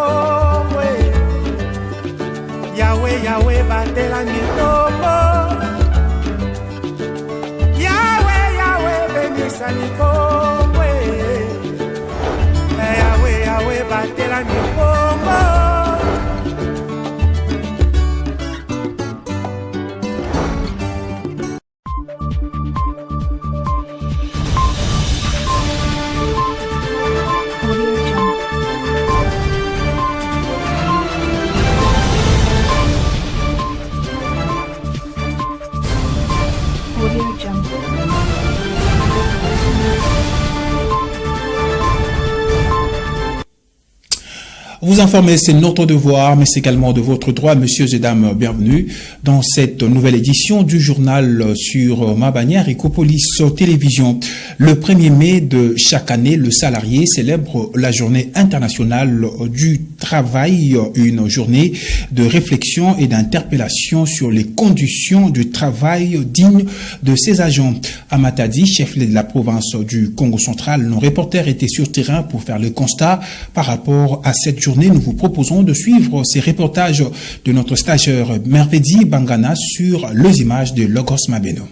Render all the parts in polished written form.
Kongo. Yahweh, Yahweh, batela mikombo. Yahweh, Yahweh, benisa mikombo. Yahweh, Yahweh, batela mikombo. Vous informer, c'est notre devoir, mais c'est également de votre droit. Messieurs et dames, bienvenue dans cette nouvelle édition du journal sur ma bannière Ecopolis Télévision. Le 1er mai de chaque année, le salarié célèbre la journée internationale du travail, une journée de réflexion et d'interpellation sur les conditions du travail digne de ses agents. À Matadi, chef-lieu de la province du Congo central, nos reporters étaient sur terrain pour faire le constat par rapport à cette journée. Nous vous proposons de suivre ces reportages de notre stagiaire Mervedi Bangana sur les images de Logos Mabeno.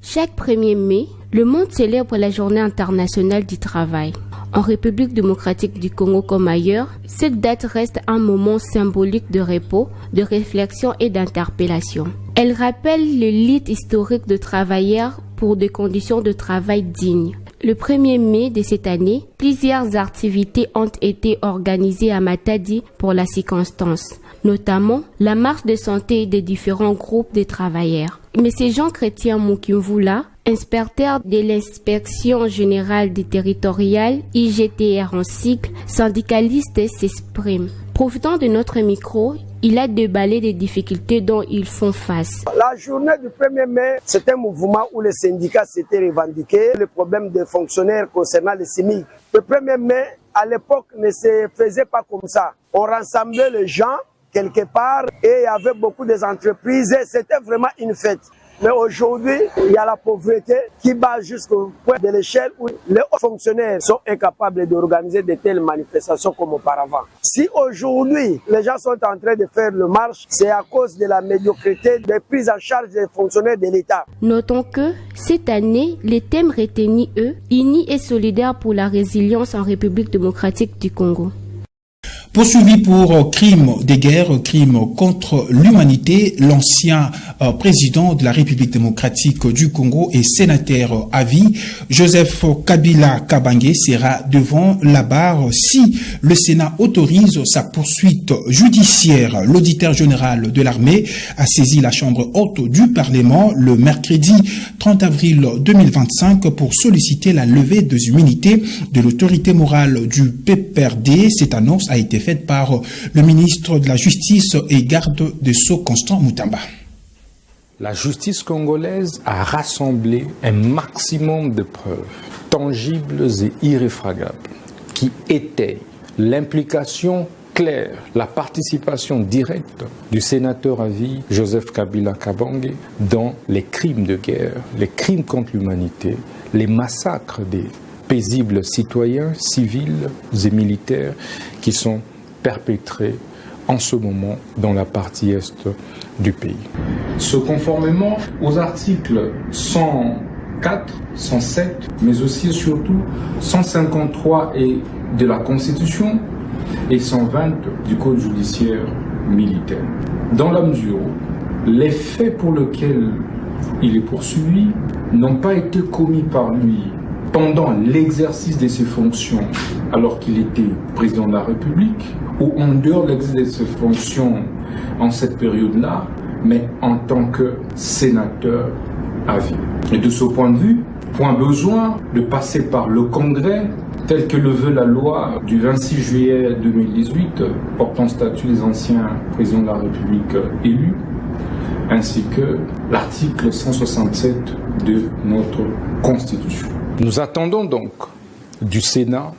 Chaque 1er mai, le monde célèbre la journée internationale du travail. En République démocratique du Congo comme ailleurs, cette date reste un moment symbolique de repos, de réflexion et d'interpellation. Elle rappelle le lutte historique de travailleurs pour des conditions de travail dignes. Le 1er mai de cette année, plusieurs activités ont été organisées à Matadi pour la circonstance, notamment la marche de santé des différents groupes de travailleurs. M. Jean-Chrétien Moukimvula, inspecteur de l'inspection générale des territoriales, IGTR en cycle, syndicaliste, s'exprime. Profitant de notre micro, il a déballé des difficultés dont ils font face. La journée du 1er mai, c'est un mouvement où les syndicats s'étaient revendiqués, le problème des fonctionnaires concernant les SMIC. Le 1er mai, à l'époque, ne se faisait pas comme ça. On rassemblait les gens quelque part et il y avait beaucoup d'entreprises et c'était vraiment une fête. Mais aujourd'hui, il y a la pauvreté qui bat jusqu'au point de l'échelle où les fonctionnaires sont incapables d'organiser de telles manifestations comme auparavant. Si aujourd'hui, les gens sont en train de faire le marche, c'est à cause de la médiocrité des prises en charge des fonctionnaires de l'État. Notons que, cette année, les thèmes retenus, unis et solidaires pour la résilience en République démocratique du Congo. Poursuivi pour crimes de guerre, crimes contre l'humanité, l'ancien président de la République démocratique du Congo et sénateur à vie, Joseph Kabila Kabange, sera devant la barre si le Sénat autorise sa poursuite judiciaire. L'auditeur général de l'armée a saisi la Chambre haute du Parlement le mercredi 30 avril 2025 pour solliciter la levée des immunités de l'autorité morale du PPRD. Cette annonce a été faite par le ministre de la Justice et garde des Sceaux Constant Moutamba. La justice congolaise a rassemblé un maximum de preuves tangibles et irréfragables qui étayent l'implication claire, la participation directe du sénateur à vie Joseph Kabila Kabange dans les crimes de guerre, les crimes contre l'humanité, les massacres des paisibles citoyens, civils et militaires qui sont perpétrés en ce moment dans la partie est du pays. Ce conformément aux articles 104, 107, mais aussi et surtout 153 et de la Constitution et 120 du Code judiciaire militaire. Dans la mesure où les faits pour lesquels il est poursuivi n'ont pas été commis par lui pendant l'exercice de ses fonctions alors qu'il était président de la République ou en dehors de l'exercice de ses fonctions en cette période-là, mais en tant que sénateur à vie. Et de ce point de vue, point besoin de passer par le Congrès tel que le veut la loi du 26 juillet 2018 portant statut des anciens présidents de la République élus, ainsi que l'article 167 de notre Constitution. Nous attendons donc du Sénat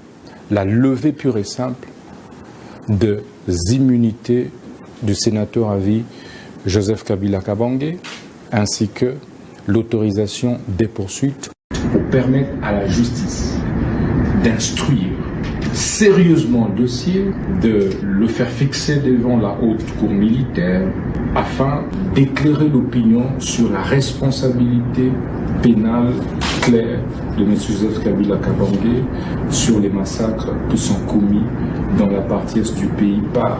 la levée pure et simple des immunités du sénateur à vie Joseph Kabila Kabange, ainsi que l'autorisation des poursuites pour permettre à la justice d'instruire sérieusement le dossier, de le faire fixer devant la haute cour militaire afin d'éclairer l'opinion sur la responsabilité pénale claire de M. Joseph Kabila Kabange sur les massacres qui sont commis dans la partie est du pays par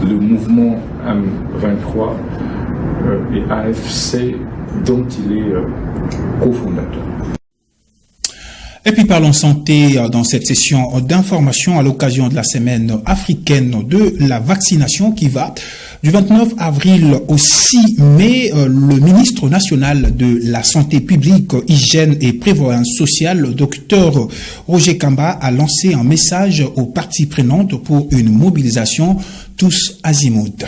le mouvement M23 et AFC dont il est cofondateur. Et puis parlons santé dans cette session d'information à l'occasion de la semaine africaine de la vaccination qui va du 29 avril au 6 mai. Le ministre national de la Santé publique, Hygiène et Prévoyance sociale, le docteur Roger Kamba, a lancé un message aux parties prenantes pour une mobilisation tous azimuts.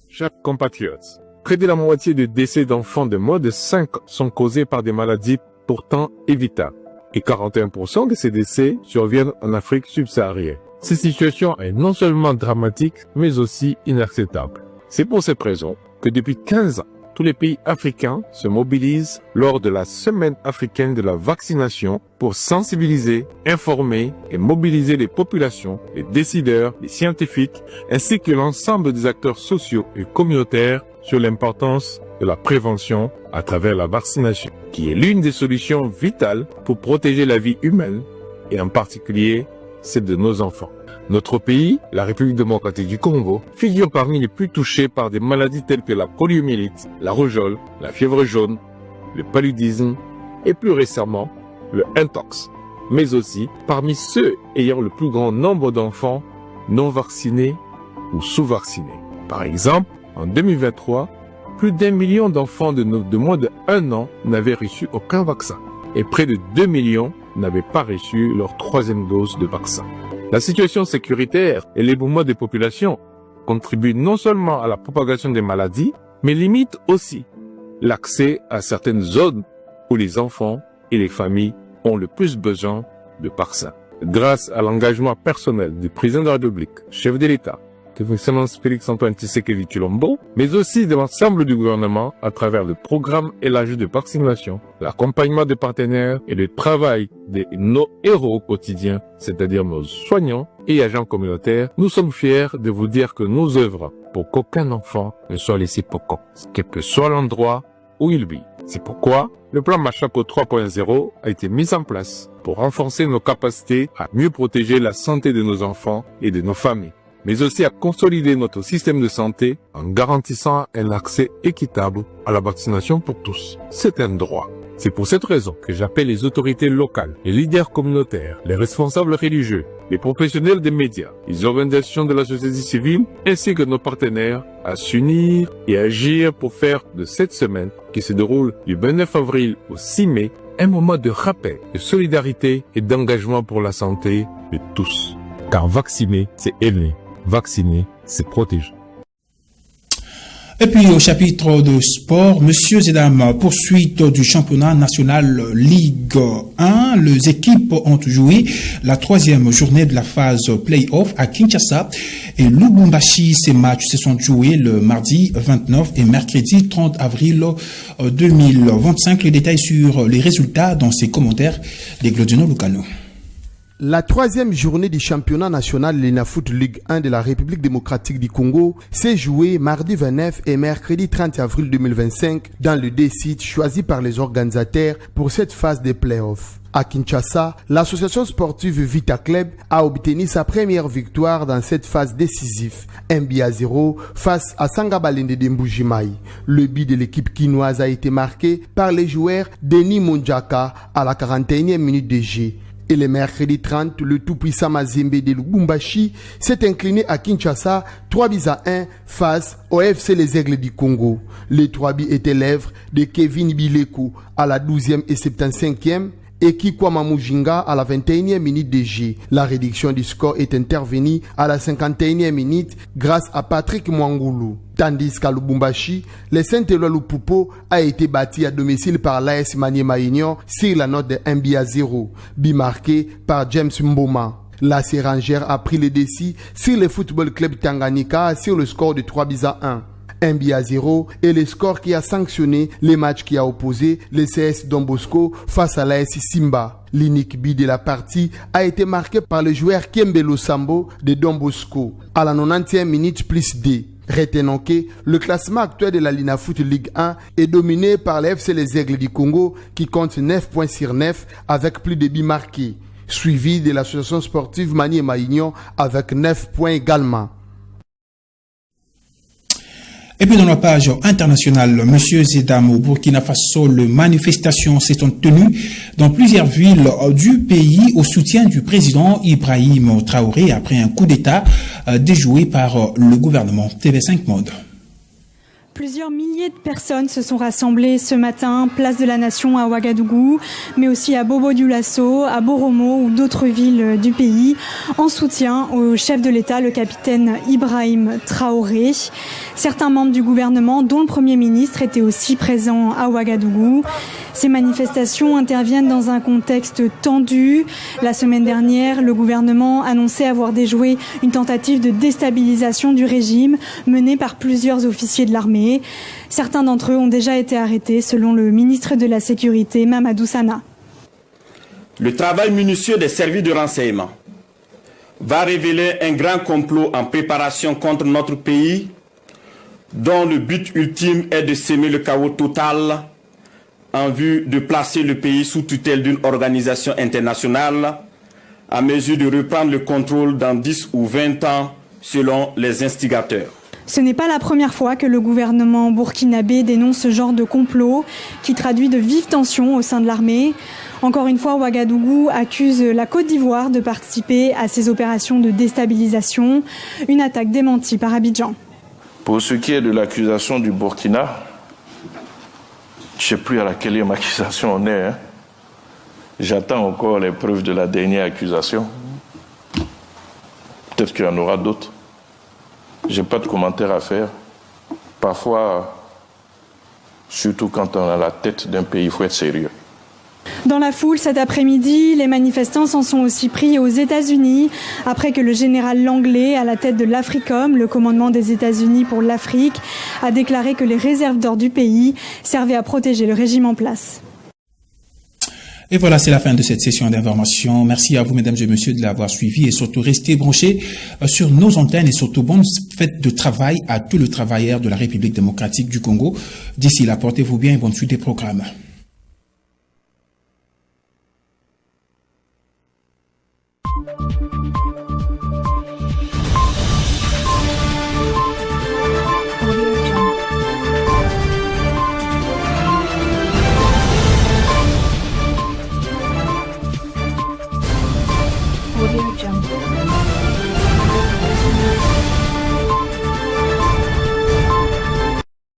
Chers compatriotes, près de la moitié des décès d'enfants de moins de 5 sont causés par des maladies pourtant évitables. Et 41% de ces décès surviennent en Afrique subsaharienne. Cette situation est non seulement dramatique, mais aussi inacceptable. C'est pour cette raison que depuis 15 ans, tous les pays africains se mobilisent lors de la Semaine africaine de la vaccination pour sensibiliser, informer et mobiliser les populations, les décideurs, les scientifiques, ainsi que l'ensemble des acteurs sociaux et communautaires sur l'importance de la prévention à travers la vaccination, qui est l'une des solutions vitales pour protéger la vie humaine et en particulier celle de nos enfants. Notre pays, la République démocratique du Congo, figure parmi les plus touchés par des maladies telles que la poliomyélite, la rougeole, la fièvre jaune, le paludisme et plus récemment le Mpox, mais aussi parmi ceux ayant le plus grand nombre d'enfants non vaccinés ou sous-vaccinés. Par exemple, en 2023, plus d'1 million d'enfants de moins de 1 an n'avaient reçu aucun vaccin et près de 2 millions n'avaient pas reçu leur 3e dose de vaccin. La situation sécuritaire et l'éboulement des populations contribuent non seulement à la propagation des maladies, mais limitent aussi l'accès à certaines zones où les enfants et les familles ont le plus besoin de vaccins. Grâce à l'engagement personnel du président de la République, chef de l'État, son Excellence Félix-Antoine Tshisekedi Tshilombo, mais aussi de l'ensemble du gouvernement à travers le programme élargi de vaccination, l'accompagnement des partenaires et le travail de nos héros quotidiens, c'est-à-dire nos soignants et agents communautaires, nous sommes fiers de vous dire que nous œuvrons pour qu'aucun enfant ne soit laissé pour compte, quel que soit l'endroit où il vit. C'est pourquoi le plan Machapo 3.0 a été mis en place pour renforcer nos capacités à mieux protéger la santé de nos enfants et de nos familles, mais aussi à consolider notre système de santé en garantissant un accès équitable à la vaccination pour tous. C'est un droit. C'est pour cette raison que j'appelle les autorités locales, les leaders communautaires, les responsables religieux, les professionnels des médias, les organisations de la société civile, ainsi que nos partenaires à s'unir et agir pour faire de cette semaine, qui se déroule du 29 avril au 6 mai, un moment de rappel, de solidarité et d'engagement pour la santé de tous. Car vacciner, c'est aimer. Vacciner, c'est protéger. Et puis au chapitre de sport, messieurs et dames, poursuite du championnat national Ligue 1. Les équipes ont joué la 3e journée de la phase play-off à Kinshasa et Lubumbashi. Ces matchs se sont joués le mardi 29 et mercredi 30 avril 2025. Les détails sur les résultats dans ces commentaires de Glodino Lucano. La 3e journée du championnat national Lenafoot Ligue 1 de la République démocratique du Congo s'est jouée mardi 29 et mercredi 30 avril 2025 dans le D-site choisi par les organisateurs pour cette phase des playoffs. À Kinshasa, l'association sportive Vita Club a obtenu sa première victoire dans cette phase décisive, 1-0 face à Sangabalende de Mbujimai. Le but de l'équipe quinoise a été marqué par les joueurs Denis Mondjaka à la 41e minute de jeu. Et le mercredi 30, le tout-puissant Mazembe de Lubumbashi s'est incliné à Kinshasa 3-1 face au FC Les Aigles du Congo. Les 3 buts étaient l'œuvre de Kevin Bileko à la 12e et 75e et Kikwama Mujinga à la 21e minute de jeu. La réduction du score est intervenue à la 51e minute grâce à Patrick Mwangulu. Tandis qu'à Lubumbashi, le Saint-Éloi Lupupo a été battu à domicile par l'AS Maniema Union sur la note de 1-0, but marqué par James Mboma. La Sérangère a pris le dessus sur le Football Club Tanganyika sur le score de 3-1. 1-0 est le score qui a sanctionné les matchs qui a opposé le CS Don Bosco face à l'AS Simba. L'unique but de la partie a été marqué par le joueur Kembelo Sambo de Don Bosco à la 90e minute plus D. Retenons que le classement actuel de la Linafoot Ligue 1 est dominé par les FC Les Aigles du Congo qui compte 9 points sur 9 avec plus de buts marqués, suivi de l'association sportive Maniema Union avec 9 points également. Et puis dans la page internationale, messieurs et dames, au Burkina Faso, les manifestations se sont tenues dans plusieurs villes du pays au soutien du président Ibrahim Traoré après un coup d'État déjoué par le gouvernement. TV5 Monde. Plusieurs milliers de personnes se sont rassemblées ce matin, place de la Nation à Ouagadougou, mais aussi à Bobo-Dioulasso, à Boromo ou d'autres villes du pays, en soutien au chef de l'État, le capitaine Ibrahim Traoré. Certains membres du gouvernement, dont le Premier ministre, étaient aussi présents à Ouagadougou. Ces manifestations interviennent dans un contexte tendu. La semaine dernière, le gouvernement annonçait avoir déjoué une tentative de déstabilisation du régime menée par plusieurs officiers de l'armée. Certains d'entre eux ont déjà été arrêtés, selon le ministre de la Sécurité, Mamadou Sana. Le travail minutieux des services de renseignement va révéler un grand complot en préparation contre notre pays, dont le but ultime est de semer le chaos total en vue de placer le pays sous tutelle d'une organisation internationale à mesure de reprendre le contrôle dans 10 ou 20 ans selon les instigateurs. Ce n'est pas la première fois que le gouvernement burkinabé dénonce ce genre de complot qui traduit de vives tensions au sein de l'armée. Encore une fois, Ouagadougou accuse la Côte d'Ivoire de participer à ces opérations de déstabilisation, une attaque démentie par Abidjan. Pour ce qui est de l'accusation du Burkina, je ne sais plus à laquelle accusation on est. J'attends encore les preuves de la dernière accusation. Peut-être qu'il y en aura d'autres. Je n'ai pas de commentaire à faire. Parfois, surtout quand on a la tête d'un pays, il faut être sérieux. Dans la foule cet après-midi, les manifestants s'en sont aussi pris aux États-Unis après que le général Langlais, à la tête de l'Africom, le commandement des États-Unis pour l'Afrique, a déclaré que les réserves d'or du pays servaient à protéger le régime en place. Et voilà, c'est la fin de cette session d'information. Merci à vous, mesdames et messieurs, de l'avoir suivi et surtout restez branchés sur nos antennes et surtout bonne fête de travail à tous les travailleurs de la République démocratique du Congo. D'ici là, portez-vous bien et bonne suite des programmes. Audio Jungle.